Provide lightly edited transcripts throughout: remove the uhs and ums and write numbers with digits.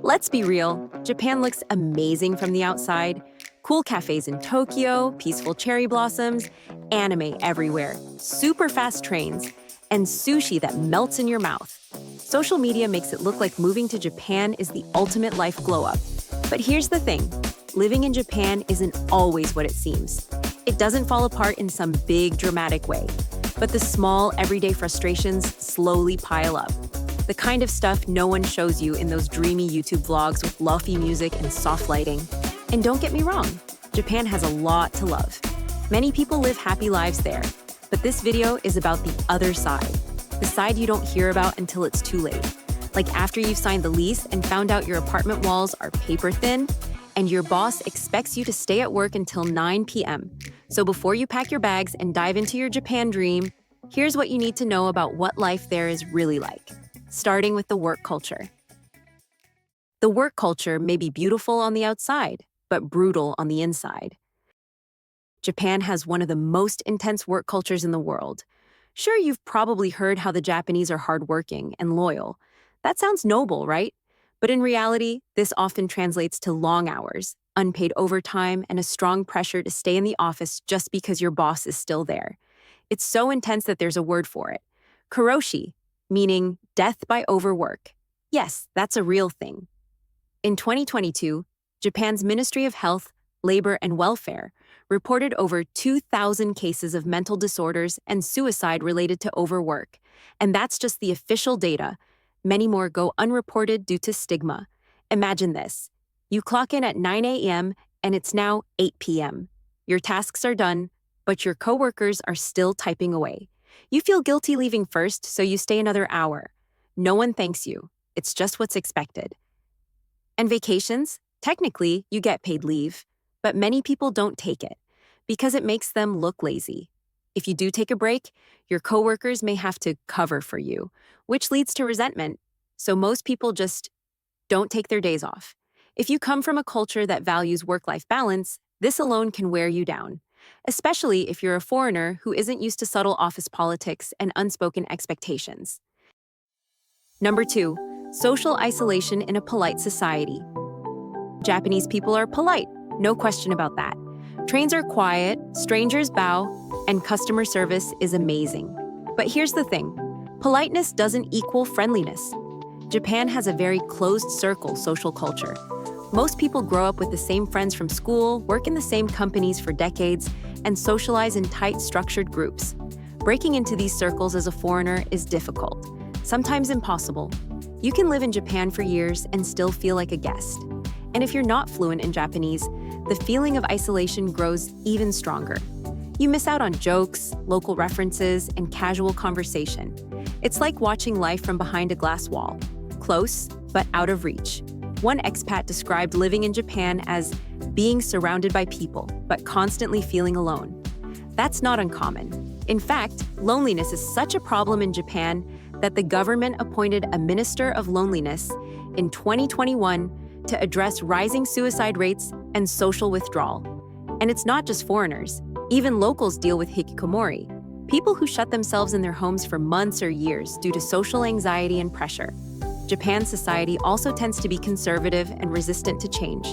Let's be real, Japan looks amazing from the outside. Cool cafes in Tokyo, peaceful cherry blossoms, anime everywhere, super fast trains, and sushi that melts in your mouth. Social media makes it look like moving to Japan is the ultimate life glow-up. But here's the thing, living in Japan isn't always what it seems. It doesn't fall apart in some big dramatic way, but the small, everyday frustrations slowly pile up. The kind of stuff no one shows you in those dreamy YouTube vlogs with lofi music and soft lighting. And don't get me wrong, Japan has a lot to love. Many people live happy lives there, but this video is about the other side. The side you don't hear about until it's too late. Like after you've signed the lease and found out your apartment walls are paper thin, and your boss expects you to stay at work until 9 p.m. So before you pack your bags and dive into your Japan dream, here's what you need to know about what life there is really like. Starting with the work culture. The work culture may be beautiful on the outside, but brutal on the inside. Japan has one of the most intense work cultures in the world. Sure, you've probably heard how the Japanese are hardworking and loyal. That sounds noble, right? But in reality, this often translates to long hours, unpaid overtime, and a strong pressure to stay in the office just because your boss is still there. It's so intense that there's a word for it. Karoshi, meaning death by overwork. Yes, that's a real thing. In 2022, Japan's Ministry of Health, Labor, and Welfare reported over 2,000 cases of mental disorders and suicide related to overwork. And that's just the official data. Many more go unreported due to stigma. Imagine this. You clock in at 9 a.m. and it's now 8 p.m. Your tasks are done, but your coworkers are still typing away. You feel guilty leaving first, so you stay another hour. No one thanks you. It's just what's expected. And vacations? Technically, you get paid leave, but many people don't take it because it makes them look lazy. If you do take a break, your coworkers may have to cover for you, which leads to resentment. So most people just don't take their days off. If you come from a culture that values work-life balance, this alone can wear you down, especially if you're a foreigner who isn't used to subtle office politics and unspoken expectations. Number 2, social isolation in a polite society. Japanese people are polite, no question about that. Trains are quiet, strangers bow, and customer service is amazing. But here's the thing, politeness doesn't equal friendliness. Japan has a very closed-circle social culture. Most people grow up with the same friends from school, work in the same companies for decades, and socialize in tight, structured groups. Breaking into these circles as a foreigner is difficult, sometimes impossible. You can live in Japan for years and still feel like a guest. And if you're not fluent in Japanese, the feeling of isolation grows even stronger. You miss out on jokes, local references, and casual conversation. It's like watching life from behind a glass wall, close, but out of reach. One expat described living in Japan as being surrounded by people, but constantly feeling alone. That's not uncommon. In fact, loneliness is such a problem in Japan that the government appointed a Minister of Loneliness in 2021 to address rising suicide rates and social withdrawal. And it's not just foreigners. Even locals deal with hikikomori, people who shut themselves in their homes for months or years due to social anxiety and pressure. Japan's society also tends to be conservative and resistant to change.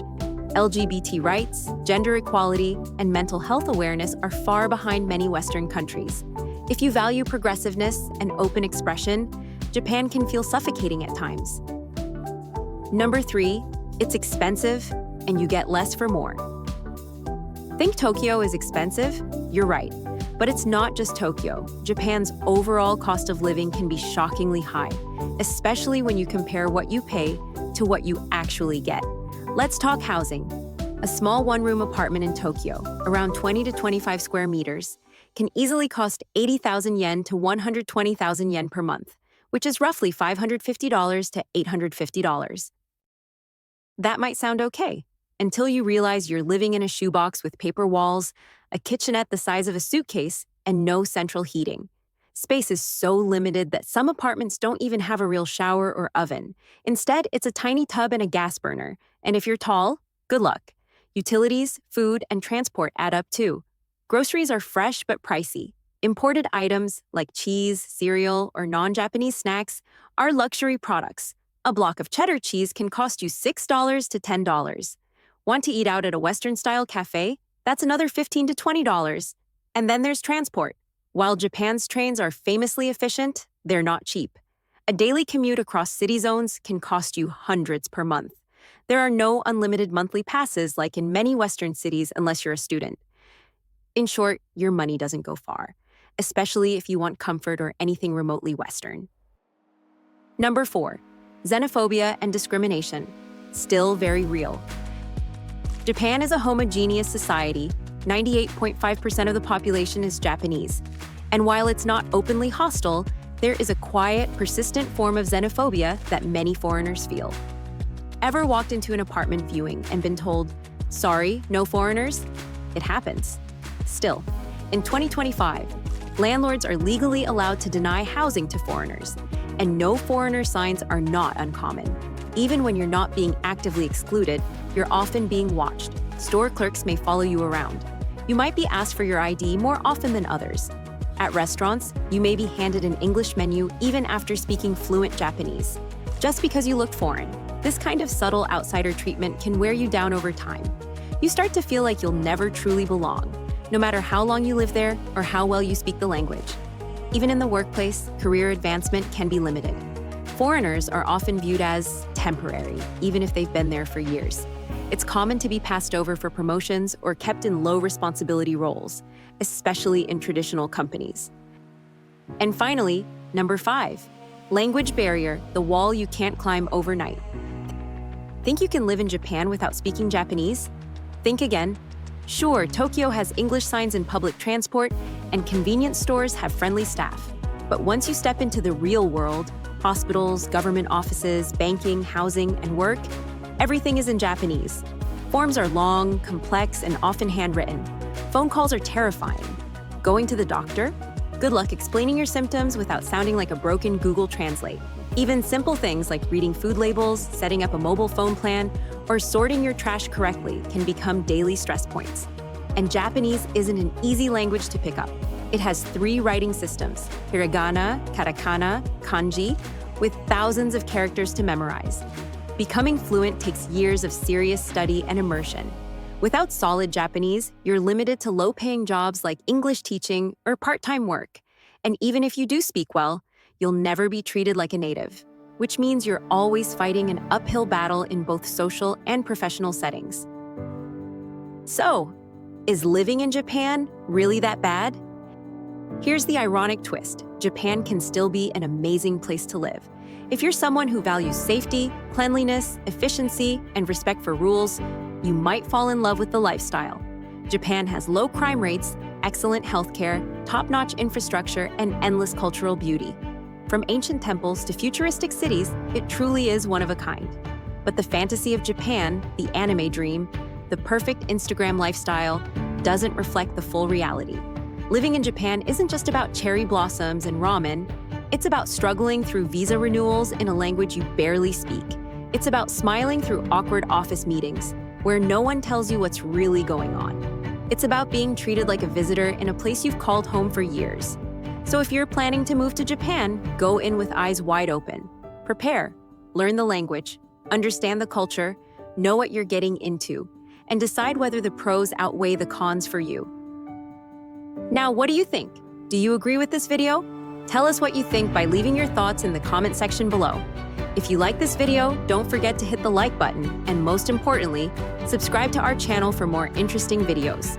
LGBT rights, gender equality, and mental health awareness are far behind many Western countries. If you value progressiveness and open expression, Japan can feel suffocating at times. Number 3, it's expensive, and you get less for more. Think Tokyo is expensive? You're right. But it's not just Tokyo. Japan's overall cost of living can be shockingly high, especially when you compare what you pay to what you actually get. Let's talk housing. A small one-room apartment in Tokyo, around 20 to 25 square meters, can easily cost 80,000 yen to 120,000 yen per month, which is roughly $550 to $850. That might sound okay, until you realize you're living in a shoebox with paper walls, a kitchenette the size of a suitcase, and no central heating. Space is so limited that some apartments don't even have a real shower or oven. Instead, it's a tiny tub and a gas burner. And if you're tall, good luck. Utilities, food, and transport add up too. Groceries are fresh but pricey. Imported items like cheese, cereal, or non-Japanese snacks are luxury products, A block of cheddar cheese can cost you $6 to $10. Want to eat out at a Western-style cafe? That's another $15 to $20. And then there's transport. While Japan's trains are famously efficient, they're not cheap. A daily commute across city zones can cost you hundreds per month. There are no unlimited monthly passes like in many Western cities unless you're a student. In short, your money doesn't go far, especially if you want comfort or anything remotely Western. Number 4. Xenophobia and discrimination. Still very real. Japan is a homogeneous society. 98.5% of the population is Japanese. And while it's not openly hostile, there is a quiet, persistent form of xenophobia that many foreigners feel. Ever walked into an apartment viewing and been told, "Sorry, no foreigners"? It happens. Still, in 2025, landlords are legally allowed to deny housing to foreigners, and no foreigner signs are not uncommon. Even when you're not being actively excluded, you're often being watched. Store clerks may follow you around. You might be asked for your ID more often than others. At restaurants, you may be handed an English menu even after speaking fluent Japanese. Just because you look foreign, this kind of subtle outsider treatment can wear you down over time. You start to feel like you'll never truly belong, no matter how long you live there or how well you speak the language. Even in the workplace, career advancement can be limited. Foreigners are often viewed as temporary, even if they've been there for years. It's common to be passed over for promotions or kept in low responsibility roles, especially in traditional companies. And finally, number 5, language barrier, the wall you can't climb overnight. Think you can live in Japan without speaking Japanese? Think again. Sure, Tokyo has English signs in public transport, and convenience stores have friendly staff. But once you step into the real world, hospitals, government offices, banking, housing, and work, everything is in Japanese. Forms are long, complex, and often handwritten. Phone calls are terrifying. Going to the doctor? Good luck explaining your symptoms without sounding like a broken Google Translate. Even simple things like reading food labels, setting up a mobile phone plan, or sorting your trash correctly can become daily stress points. And Japanese isn't an easy language to pick up. It has 3 writing systems, hiragana, katakana, kanji, with thousands of characters to memorize. Becoming fluent takes years of serious study and immersion. Without solid Japanese, you're limited to low-paying jobs like English teaching or part-time work. And even if you do speak well, you'll never be treated like a native, which means you're always fighting an uphill battle in both social and professional settings. So, is living in Japan really that bad? Here's the ironic twist. Japan can still be an amazing place to live. If you're someone who values safety, cleanliness, efficiency, and respect for rules, you might fall in love with the lifestyle. Japan has low crime rates, excellent healthcare, top-notch infrastructure, and endless cultural beauty. From ancient temples to futuristic cities, it truly is one of a kind. But the fantasy of Japan, the anime dream, the perfect Instagram lifestyle, doesn't reflect the full reality. Living in Japan isn't just about cherry blossoms and ramen. It's about struggling through visa renewals in a language you barely speak. It's about smiling through awkward office meetings, where no one tells you what's really going on. It's about being treated like a visitor in a place you've called home for years. So if you're planning to move to Japan, go in with eyes wide open. Prepare, learn the language, understand the culture, know what you're getting into, and decide whether the pros outweigh the cons for you. Now, what do you think? Do you agree with this video? Tell us what you think by leaving your thoughts in the comment section below. If you like this video, don't forget to hit the like button, and most importantly, subscribe to our channel for more interesting videos.